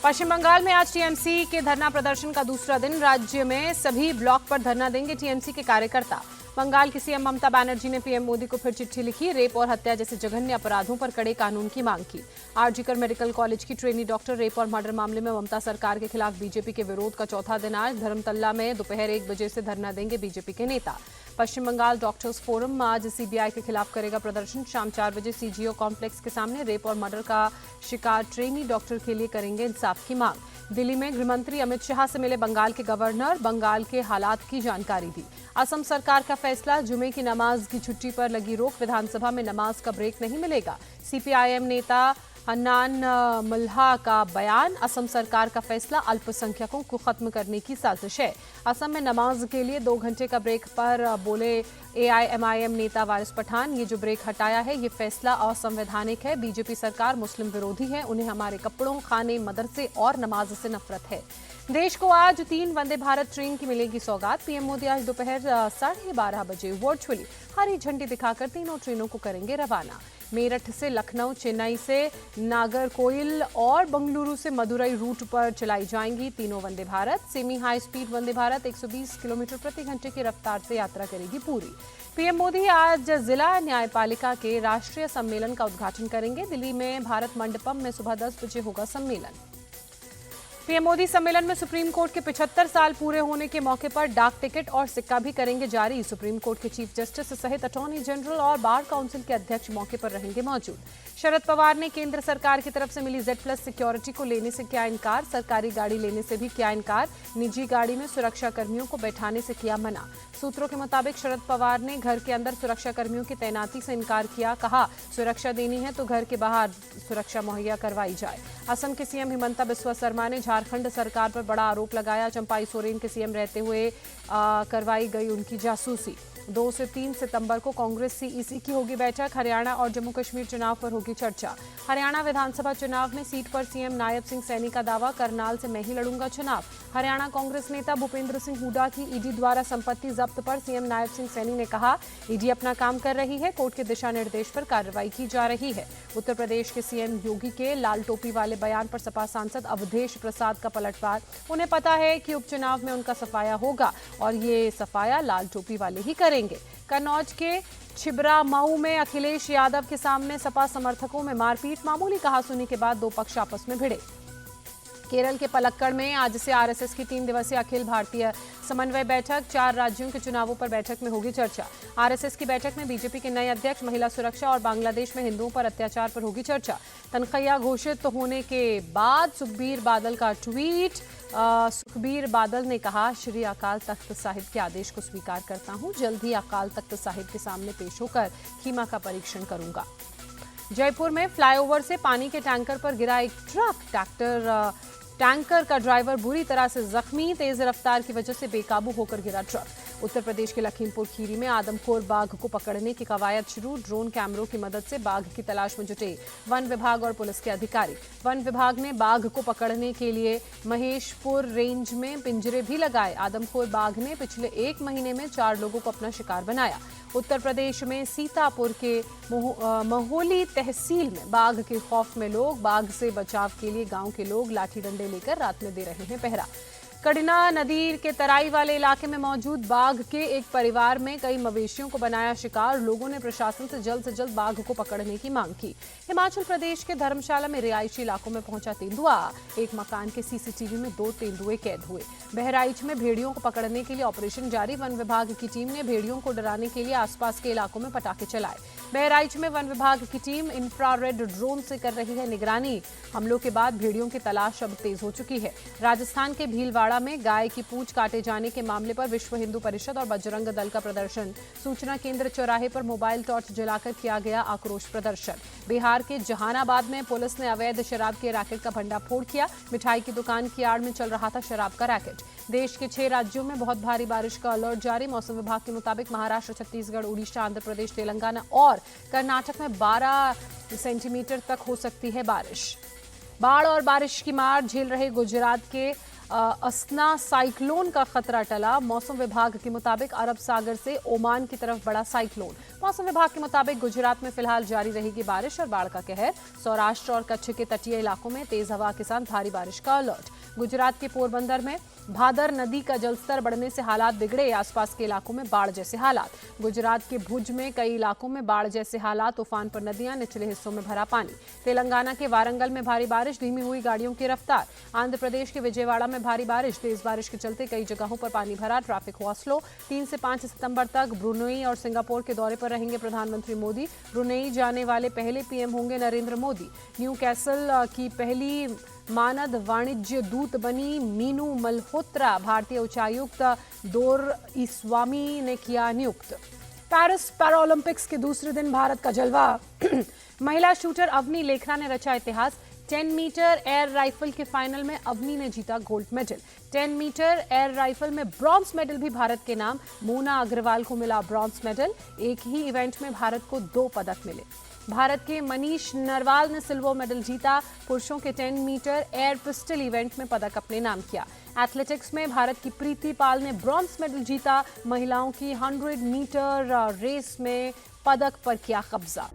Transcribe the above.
पश्चिम बंगाल में आज टीएमसी के धरना प्रदर्शन का दूसरा दिन। राज्य में सभी ब्लॉक पर धरना देंगे टीएमसी के कार्यकर्ता। बंगाल की सीएम ममता बनर्जी ने पीएम मोदी को फिर चिट्ठी लिखी। रेप और हत्या जैसे जघन्य अपराधों पर कड़े कानून की मांग की। आरजीकर मेडिकल कॉलेज की ट्रेनी डॉक्टर रेप और मर्डर मामले में ममता सरकार के खिलाफ बीजेपी के विरोध का चौथा दिन आज। धर्मतल्ला में दोपहर 1 बजे से धरना देंगे बीजेपी के नेता। पश्चिम बंगाल डॉक्टर्स फोरम आज सीबीआई के खिलाफ करेगा प्रदर्शन। शाम 4 बजे सीजीओ कॉम्प्लेक्स के सामने रेप और मर्डर का शिकार ट्रेनी डॉक्टर के लिए करेंगे इंसाफ की मांग। दिल्ली में गृहमंत्री अमित शाह से मिले बंगाल के गवर्नर, बंगाल के हालात की जानकारी दी। असम सरकार का फैसला, जुमे की नमाज की छुट्टी पर लगी रोक। विधानसभा में नमाज का ब्रेक नहीं मिलेगा। सीपीआईएम नेता हन्नान मल्हा का बयान, असम सरकार का फैसला अल्पसंख्यकों को खत्म करने की साजिश है। असम में नमाज के लिए 2 घंटे का ब्रेक पर बोले एआईएमआईएम नेता वारिस पठान, ये जो ब्रेक हटाया है ये फैसला असंवैधानिक है। बीजेपी सरकार मुस्लिम विरोधी है, उन्हें हमारे कपड़ों, खाने, मदरसे और नमाज से नफरत है। देश को आज 3 वंदे भारत ट्रेन की मिलेगी सौगात। पीएम मोदी आज दोपहर 12:30 बजे वर्चुअली हरी झंडी दिखाकर तीनों ट्रेनों को करेंगे रवाना। मेरठ से लखनऊ, चेन्नई से नागरकोइल और बंगलुरु से मदुरई रूट पर चलाई जाएंगी तीनों Vande Bharat. Semi high speed Vande Bharat 120 kilometre प्रति घंटे की रफ्तार से यात्रा करेगी पूरी। पीएम मोदी आज जिला न्यायपालिका के राष्ट्रीय सम्मेलन का उद्घाटन करेंगे। दिल्ली में भारत मंडपम में सुबह 10 बजे होगा सम्मेलन। पीएम मोदी सम्मेलन में सुप्रीम कोर्ट के 75 साल पूरे होने के मौके पर डाक टिकट और सिक्का भी करेंगे जारी। सुप्रीम कोर्ट के चीफ जस्टिस सहित अटॉर्नी जनरल और बार काउंसिल के अध्यक्ष मौके पर रहेंगे मौजूद। शरद पवार ने केंद्र सरकार की तरफ से मिली Z+ सिक्योरिटी को लेने से किया इनकार। सरकारी गाड़ी लेने से भी किया इनकार। निजी गाड़ी में सुरक्षा कर्मियों को बैठाने से किया मना। सूत्रों के मुताबिक शरद पवार ने घर के अंदर सुरक्षा कर्मियों की तैनाती से इनकार किया। कहा, सुरक्षा देनी है तो घर के बाहर सुरक्षा मुहैया करवाई जाए। असम के सीएम हिमंता बिस्वा शर्मा ने झारखंड सरकार पर बड़ा आरोप लगाया। चंपाई सोरेन के सीएम रहते हुए करवाई गई उनकी जासूसी। 2 से 3 सितंबर को कांग्रेस सीईसी की होगी बैठक। हरियाणा और जम्मू कश्मीर चुनाव पर होगी चर्चा। हरियाणा विधानसभा चुनाव में सीट पर सीएम नायब सिंह सैनी का दावा, करनाल से मैं ही लड़ूंगा चुनाव। हरियाणा कांग्रेस नेता भूपेंद्र सिंह हुड्डा की ईडी द्वारा संपत्ति जब्त पर सीएम नायब सिंह सैनी ने कहा, ईडी अपना काम कर रही है, कोर्ट के दिशा निर्देश पर कार्रवाई की जा रही है। उत्तर प्रदेश के सीएम योगी के लाल टोपी वाले बयान पर सपा सांसद अवधेश प्रसाद का पलटवार। उन्हें पता है कि उपचुनाव में उनका सफाया होगा और ये सफाया लाल टोपी वाले ही करेंगे। कन्नौज के छिबरामऊ में अखिलेश यादव के सामने सपा समर्थकों में मारपीट। मामूली कहासुनी के बाद 2 पक्ष आपस में भिड़े। केरल के पलक्कड़ में आज से आरएसएस की 3 दिवसीय अखिल भारतीय समन्वय बैठक। 4 राज्यों के चुनावों पर बैठक में होगी चर्चा। आरएसएस की बैठक में बीजेपी के नए अध्यक्ष, महिला सुरक्षा और बांग्लादेश में हिंदुओं पर अत्याचार पर होगी चर्चा। तनख्वाह घोषित होने के बाद सुखबीर बादल का ट्वीट। सुखबीर बादल ने कहा, श्री अकाल तख्त साहिब के आदेश को स्वीकार करता हूं। जल्द ही अकाल तख्त साहिब के सामने पेश होकर खीमा का परीक्षण करूंगा। जयपुर में फ्लाईओवर से पानी के टैंकर पर गिरा एक ट्रक। टैंकर का ड्राइवर बुरी तरह से जख्मी। तेज रफ्तार की वजह से बेकाबू होकर गिरा ट्रक। उत्तर प्रदेश के लखीमपुर खीरी में आदमखोर बाघ को पकड़ने की कवायद शुरू। ड्रोन कैमरों की मदद से बाघ की तलाश में जुटे वन विभाग और पुलिस के अधिकारी। वन विभाग ने बाघ को पकड़ने के लिए महेशपुर रेंज में पिंजरे भी लगाए। आदमखोर बाघ ने पिछले 1 महीने में 4 लोगों को अपना शिकार बनाया। उत्तर प्रदेश में सीतापुर के महोली तहसील में बाघ के खौफ में लोग। बाघ से बचाव के लिए गांव के लोग लाठी डंडे लेकर रात में दे रहे हैं पहरा। कड़िना नदी के तराई वाले इलाके में मौजूद बाघ के एक परिवार में कई मवेशियों को बनाया शिकार। लोगों ने प्रशासन से जल्द बाघ को पकड़ने की मांग की। हिमाचल प्रदेश के धर्मशाला में रिहायशी इलाकों में पहुंचा तेंदुआ। एक मकान के सीसीटीवी में 2 तेंदुए कैद हुए। बहराइच में भेड़ियों को पकड़ने के लिए ऑपरेशन जारी। वन विभाग की टीम ने भेड़ियों को डराने के लिए आसपास के इलाकों में पटाखे चलाए। बहराइच में वन विभाग की टीम इंफ्रारेड ड्रोन से कर रही है निगरानी। हमलों के बाद भेड़ियों की तलाश अब तेज हो चुकी है। राजस्थान के भीलवाड़ा में गाय की पूंछ काटे जाने के मामले पर विश्व हिंदू परिषद और बजरंग दल का प्रदर्शन। सूचना केंद्र चौराहे पर मोबाइल टॉर्च जलाकर किया गया आक्रोश प्रदर्शन। बिहार के जहानाबाद में पुलिस ने अवैध शराब के रैकेट का भंडाफोड़ किया। मिठाई की दुकान की आड़ में चल रहा था शराब का रैकेट। देश के 6 राज्यों में बहुत भारी बारिश का अलर्ट जारी। मौसम विभाग के मुताबिक महाराष्ट्र, छत्तीसगढ़, उड़ीसा, आंध्र प्रदेश, तेलंगाना और कर्नाटक में 12 सेंटीमीटर तक हो सकती है बारिश। बाढ़ और बारिश की मार झेल रहे गुजरात के असना साइक्लोन का खतरा टला। मौसम विभाग के मुताबिक अरब सागर से ओमान की तरफ बढ़ा साइक्लोन। मौसम विभाग के मुताबिक गुजरात में फिलहाल जारी रहेगी बारिश और बाढ़ का कहर। सौराष्ट्र और कच्छ के तटीय इलाकों में तेज हवा के साथ भारी बारिश का अलर्ट। गुजरात के पोरबंदर में भादर नदी का जलस्तर बढ़ने से हालात बिगड़े। आसपास के इलाकों में बाढ़ जैसे हालात। गुजरात के भुज में कई इलाकों में बाढ़ जैसे हालात। उफान पर नदियां, निचले हिस्सों में भरा पानी। तेलंगाना के वारंगल में भारी बारिश, धीमी हुई गाड़ियों की रफ्तार। आंध्र प्रदेश के विजयवाड़ा में भारी बारिश, तेज बारिश के चलते कई जगहों पर पानी भरा। ट्रैफिक हुआ स्लो। 3 से 5 सितंबर तक ब्रुनेई और सिंगापुर के दौरे पर रहेंगे प्रधानमंत्री मोदी। ब्रुनेई जाने वाले पहले पीएम होंगे नरेंद्र मोदी। न्यू कैसल की पहली मानद वाणिज्य दूत बनी मीनू मल्होत्रा। भारतीय उच्चायुक्त दौर ईस्वामी ने किया नियुक्त। पेरिस पैरालंपिक्स के दूसरे दिन भारत का जलवा। महिला शूटर अवनी लेखरा ने रचा इतिहास। 10 मीटर एयर राइफल के फाइनल में अवनी ने जीता gold medal. 10 metre air rifle में ब्रॉन्ज मेडल भी भारत के नाम। मोना अग्रवाल को मिला ब्रॉन्ज मेडल। एक ही इवेंट में भारत को 2 पदक मिले। भारत के मनीष नरवाल ने सिल्वर मेडल जीता। पुरुषों के 10 मीटर एयर पिस्टल इवेंट में पदक अपने नाम किया। एथलेटिक्स में भारत की प्रीति पाल ने ब्रॉन्ज मेडल जीता। महिलाओं की 100 मीटर रेस में पदक पर किया कब्जा।